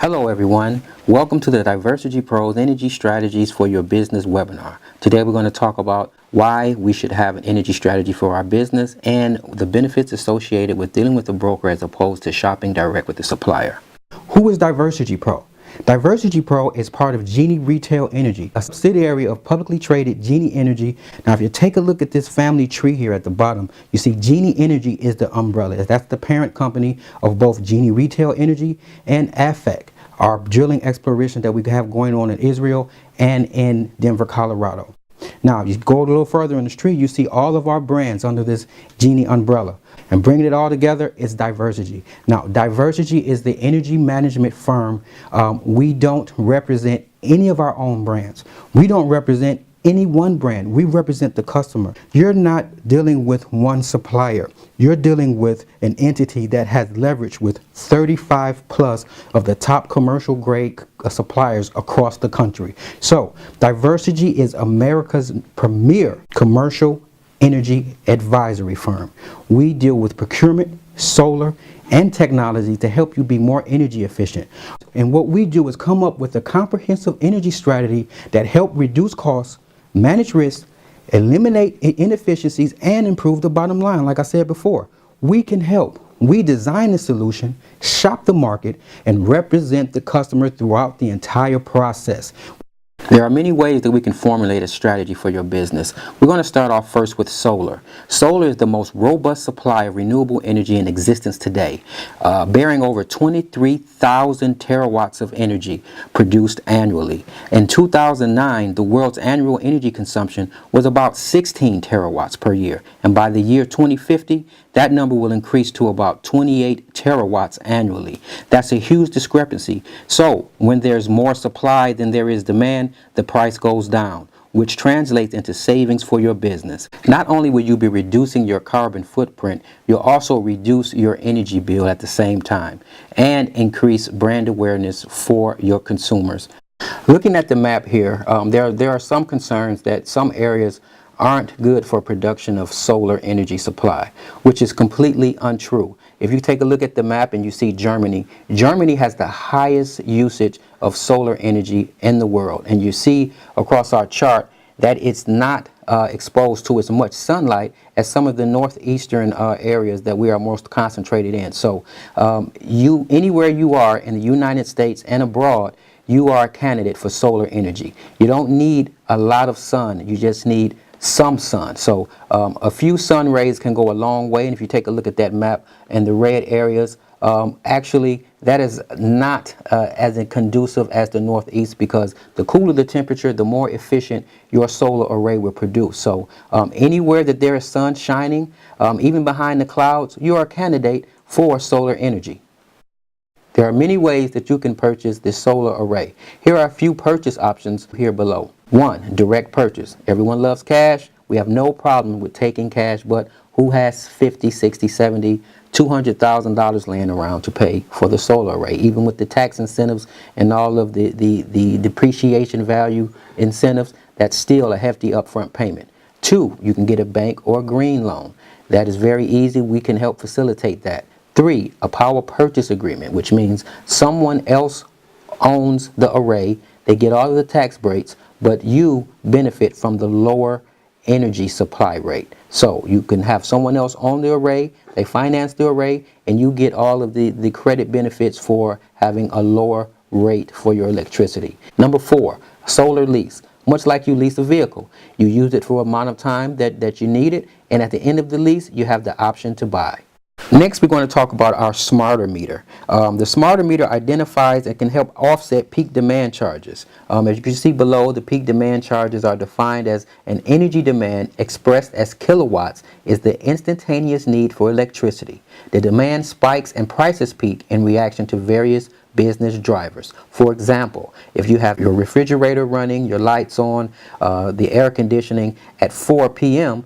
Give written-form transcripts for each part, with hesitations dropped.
Hello everyone, welcome to the Diversegy Pros Energy Strategies for Your Business webinar. Today we're going to talk about why we should have an energy strategy for our business and the benefits associated with dealing with a broker as opposed to shopping direct with the supplier. Who is Diversegy Pro? Diversegy Pro is part of Genie Retail Energy, a subsidiary of publicly traded Genie Energy. Now, if you take a look at this family tree here at the bottom, you see Genie Energy is the umbrella. That's the parent company of both Genie Retail Energy and AFEC, our drilling exploration that we have going on in Israel and in Denver, Colorado. Now, you go a little further in the street, you see all of our brands under this Genie umbrella. And bringing it all together is Diversegy. Now, Diversegy is the energy management firm. We don't represent any of our own brands. We don't represent any one brand. We represent the customer. You're not dealing with one supplier. You're dealing with an entity that has leverage with 35 plus of the top commercial grade suppliers across the country. So Diversegy is America's premier commercial energy advisory firm. We deal with procurement, solar, and technology to help you be more energy efficient. And what we do is come up with a comprehensive energy strategy that help reduce costs, manage risk, eliminate inefficiencies, and improve the bottom line. Like I said before, we can help. We design the solution, shop the market, and represent the customer throughout the entire process. There are many ways that we can formulate a strategy for your business. We're going to start off first with solar. Solar is the most robust supply of renewable energy in existence today, bearing over 23,000 terawatts of energy produced annually. In 2009, the world's annual energy consumption was about 16 terawatts per year, and by the year 2050, that number will increase to about 28 terawatts annually. That's a huge discrepancy. So when there's more supply than there is demand, the price goes down, which translates into savings for your business. Not only will you be reducing your carbon footprint, you'll also reduce your energy bill at the same time and increase brand awareness for your consumers. Looking at the map here, there are some concerns that some areas aren't good for production of solar energy supply, which is completely untrue. If you take a look at the map and you see Germany has the highest usage of solar energy in the world. And you see across our chart that it's not exposed to as much sunlight as some of the northeastern areas that we are most concentrated in. So anywhere you are in the United States and abroad, you are a candidate for solar energy. You don't need a lot of sun, you just need some sun. So a few sun rays can go a long way. And if you take a look at that map and the red areas, actually that is not as conducive as the northeast, because the cooler the temperature, the more efficient your solar array will produce. So anywhere that there is sun shining, even behind the clouds, you are a candidate for solar energy. There are many ways that you can purchase this solar array. Here are a few purchase options here below. 1. Direct purchase. Everyone loves cash. We have no problem with taking cash, but who has $50, $60, $70, $200,000 laying around to pay for the solar array? Even with the tax incentives and all of the depreciation value incentives, that's still a hefty upfront payment. 2. You can get a bank or a green loan. That is very easy. We can help facilitate that. 3. A power purchase agreement, which means someone else owns the array. They get all of the tax breaks, but you benefit from the lower energy supply rate. So you can have someone else own the array, they finance the array, and you get all of the credit benefits for having a lower rate for your electricity. Number 4, solar lease. Much like you lease a vehicle, you use it for a amount of time that you need it, and at the end of the lease, you have the option to buy. Next, we're going to talk about our smarter meter. The smarter meter identifies and can help offset peak demand charges. As you can see below, the peak demand charges are defined as an energy demand expressed as kilowatts is the instantaneous need for electricity. The demand spikes and prices peak in reaction to various business drivers. For example, if you have your refrigerator running, your lights on, the air conditioning at 4 p.m.,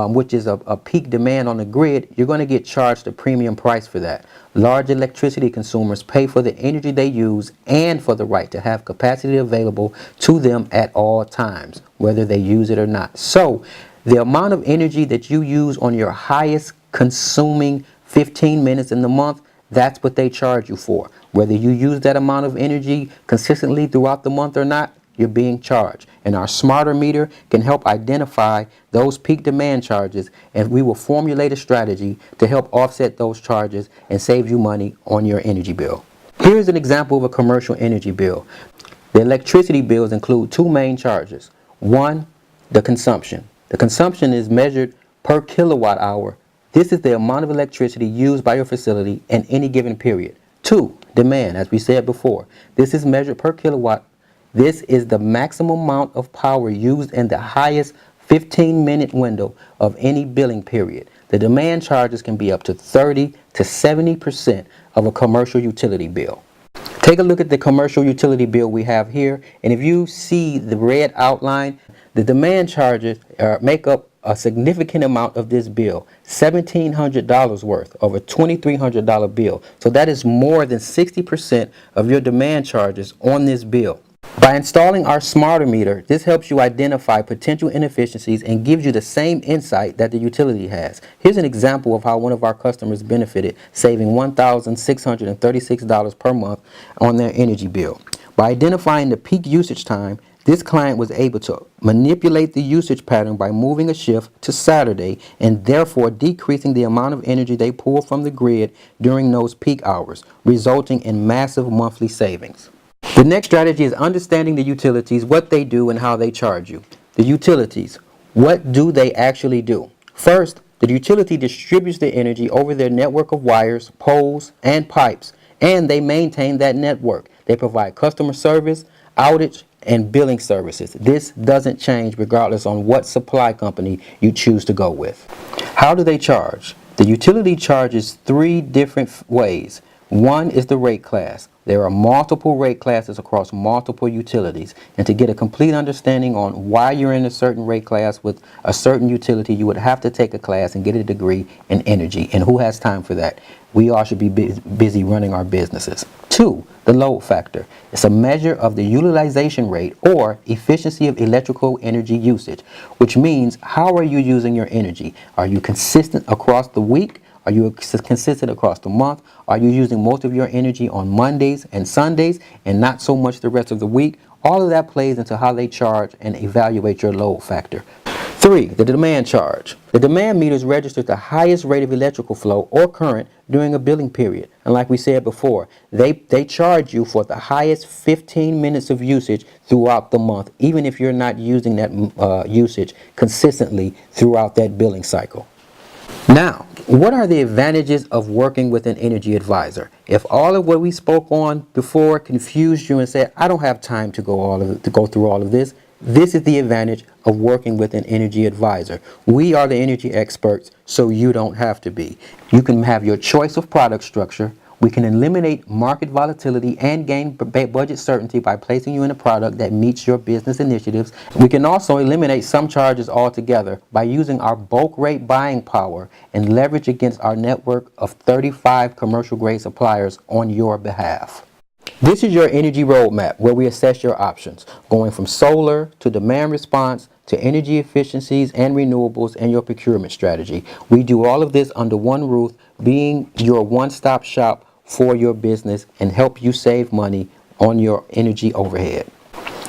which is a peak demand on the grid, you're going to get charged a premium price for that. Large electricity consumers pay for the energy they use and for the right to have capacity available to them at all times, whether they use it or not. So the amount of energy that you use on your highest consuming 15 minutes in the month, that's what they charge you for. Whether you use that amount of energy consistently throughout the month or not, you're being charged. And our smarter meter can help identify those peak demand charges, and we will formulate a strategy to help offset those charges and save you money on your energy bill. Here's an example of a commercial energy bill. The electricity bills include two main charges. One, the consumption. The consumption is measured per kilowatt hour. This is the amount of electricity used by your facility in any given period. Two, demand, as we said before. This is measured per kilowatt. This is the maximum amount of power used in the highest 15-minute window of any billing period. The demand charges can be up to 30 to 70% of a commercial utility bill. Take a look at the commercial utility bill we have here, and if you see the red outline, the demand charges make up a significant amount of this bill, $1,700 worth of a $2,300 bill. So that is more than 60% of your demand charges on this bill. By installing our smarter meter, this helps you identify potential inefficiencies and gives you the same insight that the utility has. Here's an example of how one of our customers benefited, saving $1,636 per month on their energy bill. By identifying the peak usage time, this client was able to manipulate the usage pattern by moving a shift to Saturday and therefore decreasing the amount of energy they pull from the grid during those peak hours, resulting in massive monthly savings. The next strategy is understanding the utilities, what they do and how they charge you. The utilities, what do they actually do? First, the utility distributes the energy over their network of wires, poles, and pipes, and they maintain that network. They provide customer service, outage, and billing services. This doesn't change regardless on what supply company you choose to go with. How do they charge? The utility charges three different ways. One is the rate class. There are multiple rate classes across multiple utilities, and to get a complete understanding on why you're in a certain rate class with a certain utility, you would have to take a class and get a degree in energy, and who has time for that? We all should be busy running our businesses. Two, the load factor. It's a measure of the utilization rate or efficiency of electrical energy usage, which means how are you using your energy? Are you consistent across the week? Are you consistent across the month? Are you using most of your energy on Mondays and Sundays and not so much the rest of the week? All of that plays into how they charge and evaluate your load factor. Three, the demand charge. The demand meters register the highest rate of electrical flow or current during a billing period. And like we said before, they charge you for the highest 15 minutes of usage throughout the month, even if you're not using that usage consistently throughout that billing cycle. Now, what are the advantages of working with an energy advisor? If all of what we spoke on before confused you and said, I don't have time to go through all of this, this is the advantage of working with an energy advisor. We are the energy experts, so you don't have to be. You can have your choice of product structure. We can eliminate market volatility and gain budget certainty by placing you in a product that meets your business initiatives. We can also eliminate some charges altogether by using our bulk rate buying power and leverage against our network of 35 commercial grade suppliers on your behalf. This is your energy roadmap where we assess your options, going from solar to demand response to energy efficiencies and renewables and your procurement strategy. We do all of this under one roof, being your one-stop shop for your business and help you save money on your energy overhead.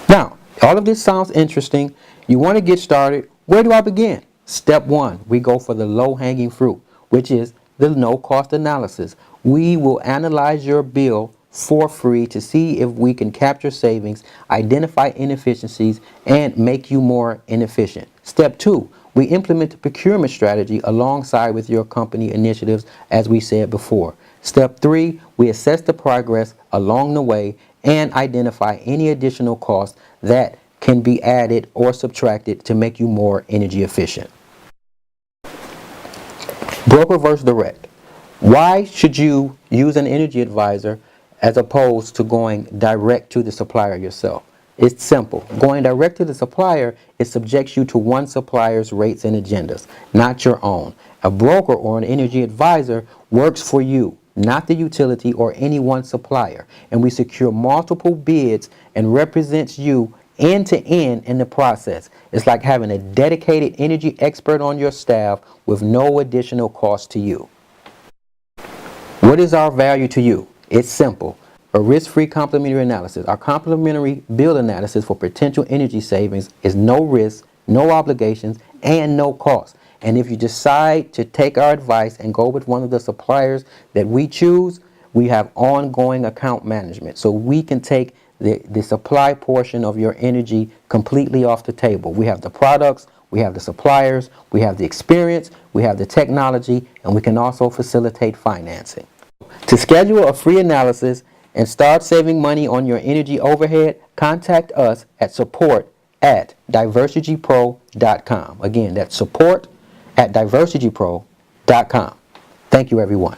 Now, all of this sounds interesting. You want to get started. Where do I begin? Step one, we go for the low-hanging fruit, which is the no-cost analysis. We will analyze your bill for free to see if we can capture savings, identify inefficiencies, and make you more inefficient. Step two, we implement the procurement strategy alongside with your company initiatives, as we said before. Step three, we assess the progress along the way and identify any additional costs that can be added or subtracted to make you more energy efficient. Broker versus direct. Why should you use an energy advisor as opposed to going direct to the supplier yourself? It's simple. Going direct to the supplier, it subjects you to one supplier's rates and agendas, not your own. A broker or an energy advisor works for you, not the utility or any one supplier, and we secure multiple bids and represents you end to end in the process. It's like having a dedicated energy expert on your staff with no additional cost to you. What is our value to you? It's simple. A risk-free complementary analysis. Our complementary bill analysis for potential energy savings is no risk, no obligations, and no cost. And if you decide to take our advice and go with one of the suppliers that we choose, we have ongoing account management. So we can take the supply portion of your energy completely off the table. We have the products, we have the suppliers, we have the experience, we have the technology, and we can also facilitate financing. To schedule a free analysis and start saving money on your energy overhead, contact us at support@diversitypro.com. Again, that's support@diversitypro.com. Thank you, everyone.